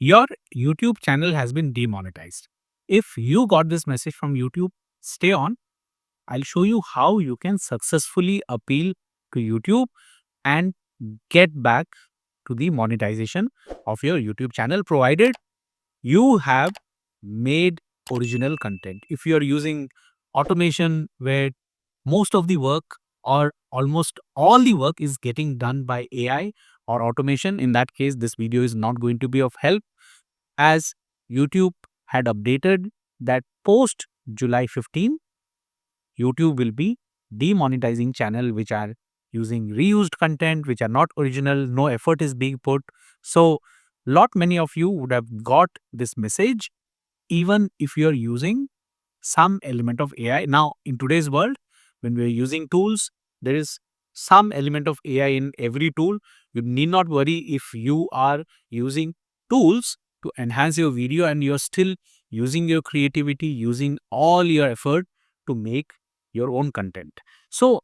Your YouTube channel has been demonetized. If you got this message from YouTube, stay on. I'll show you how you can successfully appeal to YouTube and get back to the monetization of your YouTube channel, provided you have made original content. If you are using automation where most of the work or almost all the work is getting done by AI or automation, in that case, this video is not going to be of help, as YouTube had updated that post July 15, YouTube will be demonetizing channel which are using reused content, which are not original, no effort is being put. So lot many of you would have got this message even if you are using some element of AI. Now, in today's world, when we are using tools, there is some element of AI in every tool. You need not worry if you are using tools to enhance your video and you're still using your creativity, using all your effort to make your own content. So,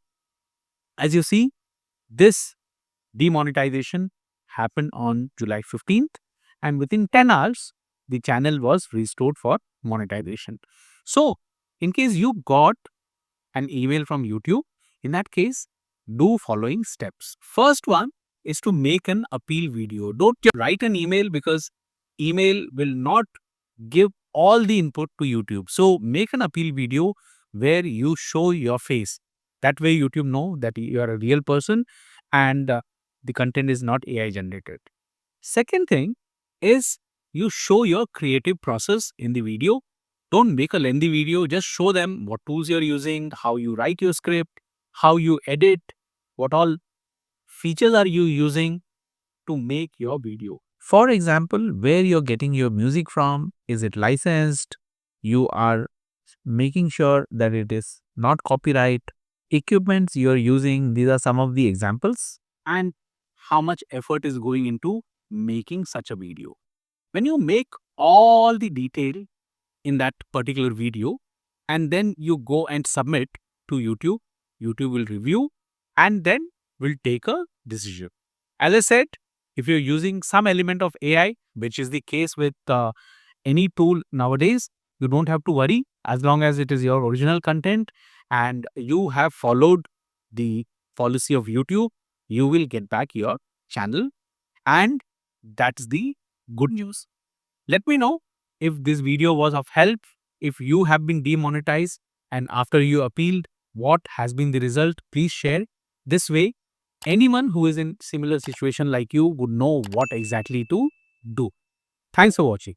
as you see, this demonetization happened on July 15th, and within 10 hours, the channel was restored for monetization. So, in case you got an email from YouTube, in that case, do following steps. First one is to make an appeal video. Don't just write an email, because email will not give all the input to YouTube. So make an appeal video where you show your face. That way YouTube know that you are a real person and the content is not AI generated. Second thing is you show your creative process in the video. Don't make a lengthy video, just show them what tools you're using, how you write your script, how you edit, what all features are you using to make your video. For example, where you're getting your music from, is it licensed? You are making sure that it is not copyright. Equipments you're using, these are some of the examples. And how much effort is going into making such a video. When you make all the detail in that particular video and then you go and submit to YouTube, YouTube will review and then will take a decision. As I said, if you're using some element of AI, which is the case with any tool nowadays, you don't have to worry. As long as it is your original content and you have followed the policy of YouTube, you will get back your channel, and that's the good news. Let me know if this video was of help, if you have been demonetized and after you appealed, what has been the result. Please share. This way, anyone who is in similar situation like you would know what exactly to do. Thanks for watching.